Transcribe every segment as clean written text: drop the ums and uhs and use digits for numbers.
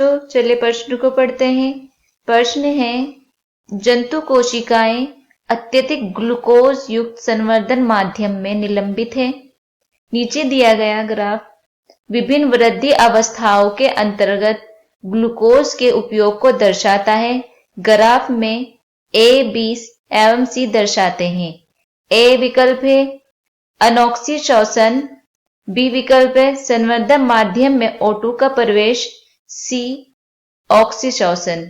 तो चलिए प्रश्न को पढ़ते हैं। प्रश्न है, जंतु कोशिकाएं अत्यधिक ग्लूकोज युक्त संवर्धन माध्यम में निलंबित है। नीचे दिया गया ग्राफ विभिन्न वृद्धि अवस्थाओं के अंतर्गत ग्लूकोज के उपयोग को दर्शाता है। ग्राफ में ए, बी एवं सी दर्शाते हैं। ए विकल्प है अनोक्सी श्वसन, बी विकल्प है संवर्धन माध्यम में O2 का प्रवेश, सी ऑक्सीशोषण।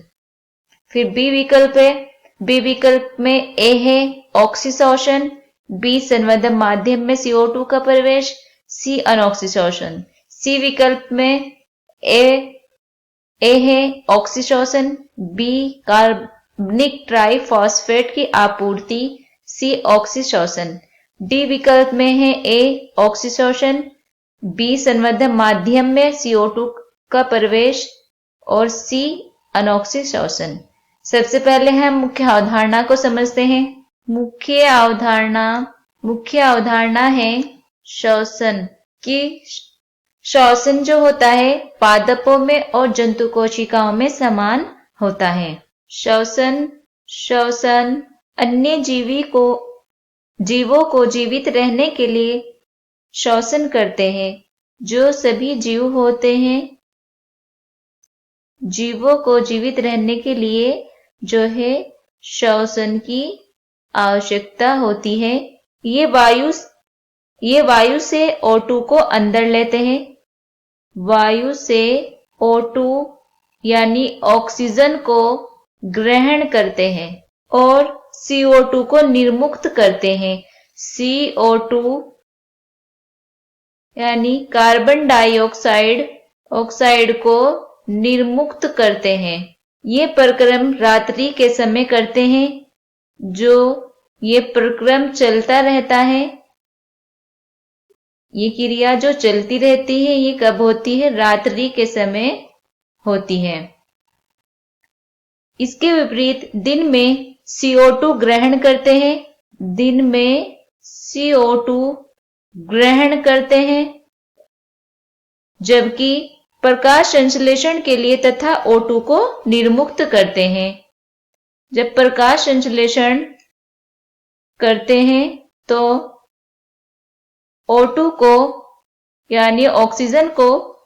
फिर बी विकल्प है, बी विकल्प में ए है ऑक्सीशोषण, बी संवर्धन माध्यम में CO2 का प्रवेश, सी अनॉक्सीशोषण। सी विकल्प में ए है ऑक्सीशोषण, बी कार्बनिक ट्राइफॉस्फेट की आपूर्ति, सी ऑक्सीशोषण। डी विकल्प में है ए ऑक्सीशोषण, बी संवर्धन माध्यम में CO2 का प्रवेश और सी अनॉक्सीशोषण। सबसे पहले हम मुख्य अवधारणा को समझते हैं। मुख्य अवधारणा है श्वसन की। श्वसन जो होता है पादपों में और जंतु कोशिकाओं में समान होता है। श्वसन अन्य जीवों को जीवित रहने के लिए श्वसन करते हैं। जो सभी जीव होते हैं, जीवों को जीवित रहने के लिए जो है श्वसन की आवश्यकता होती है। ये वायु से O2 को अंदर लेते हैं। वायु से O2 यानी ऑक्सीजन को ग्रहण करते हैं और CO2 को निर्मुक्त करते हैं। CO2 यानी कार्बन डाइऑक्साइड को निर्मुक्त करते हैं। ये प्रक्रम रात्रि के समय करते हैं। जो ये प्रक्रम चलता रहता है, ये क्रिया जो चलती रहती है, ये कब होती है? रात्रि के समय होती है। इसके विपरीत दिन में CO2 ग्रहण करते हैं। दिन में CO2 ग्रहण करते हैं, जबकि प्रकाश संश्लेषण के लिए तथा O2 को निर्मुक्त करते हैं। जब प्रकाश संश्लेषण करते हैं तो O2 को यानी ऑक्सीजन को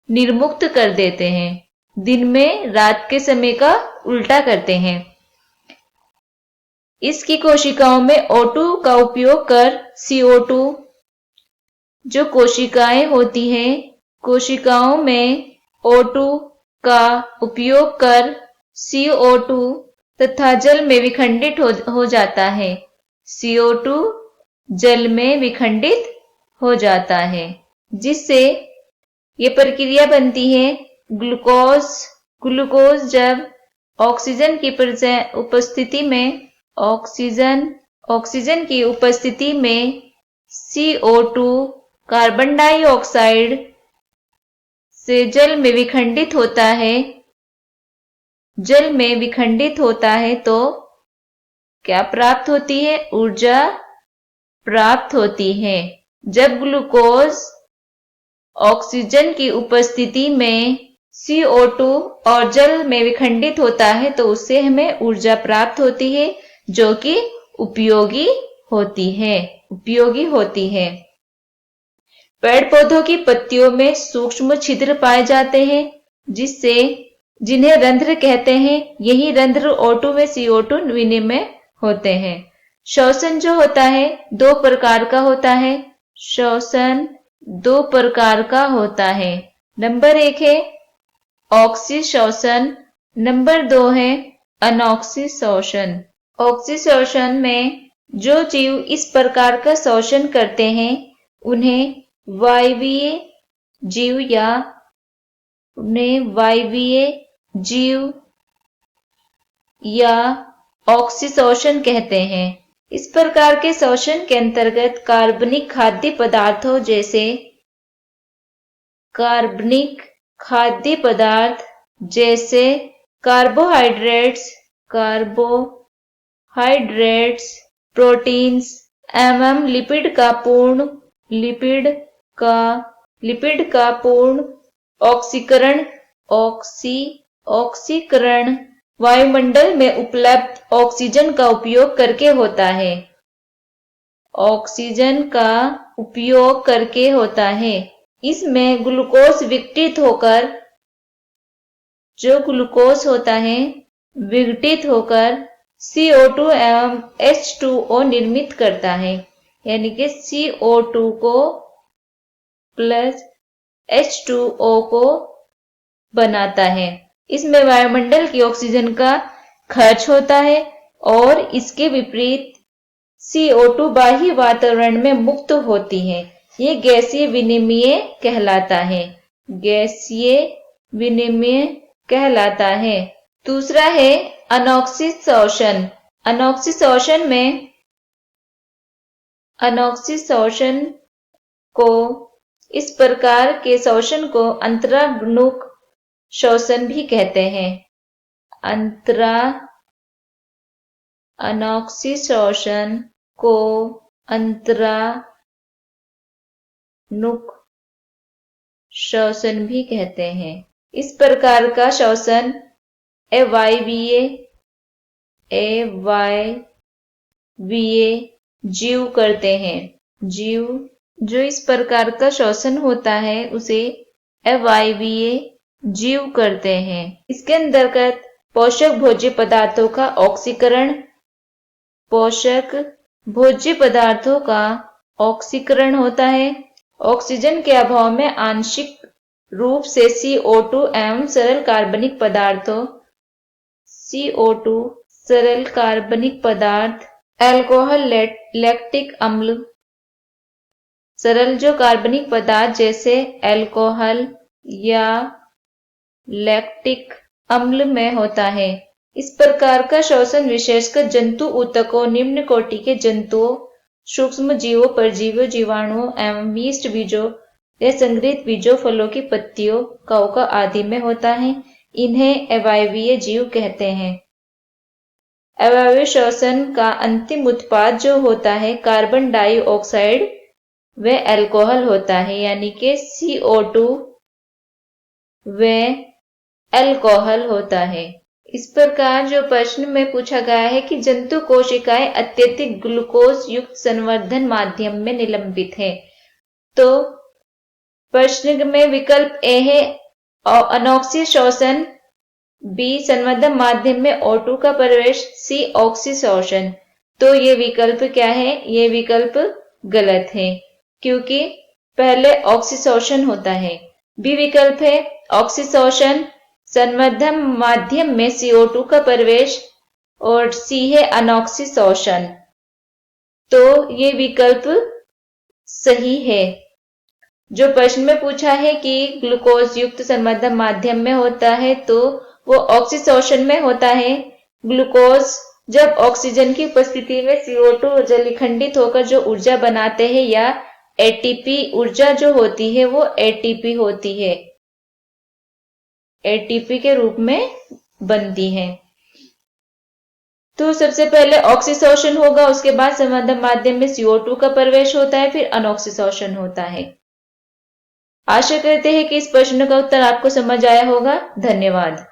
निर्मुक्त कर देते हैं। दिन में रात के समय का उल्टा करते हैं। इसकी कोशिकाओं में O2 का उपयोग कर CO2 जो कोशिकाएं होती हैं, कोशिकाओं में O2 का उपयोग कर CO2 तथा जल में विखंडित हो जाता है। CO2 जल में विखंडित हो जाता है, जिससे ये प्रक्रिया बनती है ग्लूकोज जब ऑक्सीजन की उपस्थिति में ऑक्सीजन की उपस्थिति में CO2 कार्बन डाइऑक्साइड से जल में विखंडित होता है तो क्या प्राप्त होती है? ऊर्जा प्राप्त होती है। जब ग्लूकोज ऑक्सीजन की उपस्थिति में CO2 और जल में विखंडित होता है तो उससे हमें ऊर्जा प्राप्त होती है, जो कि उपयोगी होती है। पेड़ पौधों की पत्तियों में सूक्ष्म छिद्र पाए जाते हैं, जिन्हें रंध्र कहते हैं। यही रंध्र O2 में CO2 विनिमय होते हैं। श्वसन जो होता है दो प्रकार का होता है। नंबर 1 है ऑक्सीशोषण, नंबर 2 है अनॉक्सीशोषण। ऑक्सीशोषण में जो जीव इस प्रकार का शोषण करते हैं उन्हें वायवीय जीव या ऑक्सीशोषण कहते हैं। इस प्रकार के शोषण के अंतर्गत कार्बनिक खाद्य पदार्थ जैसे कार्बोहाइड्रेट्स, प्रोटीन्स एवं लिपिड का पूर्ण ऑक्सीकरण ऑक्सीकरण वायुमंडल में उपलब्ध ऑक्सीजन का उपयोग करके होता है। ऑक्सीजन का उपयोग करके होता है। इसमें ग्लूकोज विघटित होकर, जो ग्लूकोज होता है विघटित होकर CO2 एवं H2O निर्मित करता है, यानी कि CO2 को प्लस H2O को बनाता है। इसमें वायुमंडल की ऑक्सीजन का खर्च होता है और इसके विपरीत CO2 बाह्य वातावरण में मुक्त होती है। ये गैसीय विनिमय कहलाता है। गैसीय विनिमय कहलाता है। दूसरा है अनॉक्सिशोषण। अनॉक्सिशोषण को, इस प्रकार के शोषण को अंतरागुणक शोषण भी कहते हैं। अनॉक्सिशोषण को अंतरागुणक शोषण भी कहते हैं। इस प्रकार का शोषण अवायवीय जीव करते हैं। जीव जो इस प्रकार का शोषण होता है उसे अवायवीय जीव करते हैं। इसके अंतर्गत पोषक भोज्य पदार्थों का ऑक्सीकरण, पोषक भोज्य पदार्थों का ऑक्सीकरण होता है। ऑक्सीजन के अभाव में आंशिक रूप से CO2 एवं सरल कार्बनिक पदार्थों, CO2 सरल कार्बनिक पदार्थ, अल्कोहल, लैक्टिक अम्ल, सरल जो कार्बनिक पदार्थ जैसे अल्कोहल या लैक्टिक अम्ल में होता है। इस प्रकार का शोषण विशेषकर जंतु ऊतकों, निम्न कोटि के जंतुओं, सूक्ष्म जीवों, परजीवियों, जीवाणुओं एवं मिश्र बीजों या संग्रहित बीजों, फलों की पत्तियों, कवक आदि में होता है। इन्हें अवायवीय जीव कहते हैं। अवायवीय शोषण का अंतिम उत्पाद जो होता है कार्बन डाइऑक्साइड व अल्कोहल होता है, यानी कि CO2 व अल्कोहल होता है। इस प्रकार जो प्रश्न में पूछा गया है कि जंतु कोशिकाएं अत्यधिक ग्लूकोज युक्त संवर्धन माध्यम में निलंबित है, तो प्रश्न में विकल्प ए है अनॉक्सिशोषण, बी संवर्धन माध्यम में O2 का प्रवेश, सी ऑक्सिशोषण। तो ये विकल्प क्या है? ये विकल्प गलत है, क्योंकि पहले ऑक्सिशोषण होता है। बी विकल्प है ऑक्सिशोषण, संवर्धन माध्यम में CO2 का प्रवेश, और सी है अनॉक्सिशोषण। तो ये विकल्प सही है। जो प्रश्न में पूछा है कि ग्लूकोज युक्त संवर्धन माध्यम में होता है, तो वो ऑक्सिशोषण में होता है। ग्लूकोज जब ऑक्सीजन की उपस्थिति में CO2 जलीखंडित होकर जो ऊर्जा बनाते हैं, या ATP ऊर्जा जो होती है वो ATP होती है, ATP के रूप में बनती है। तो सबसे पहले ऑक्सिशोषण होगा, उसके बाद संवर्धन माध्यम में CO2 का प्रवेश होता है, फिर अनॉक्सिशोषण होता है। आशा करते हैं कि इस प्रश्न का उत्तर आपको समझ आया होगा। धन्यवाद।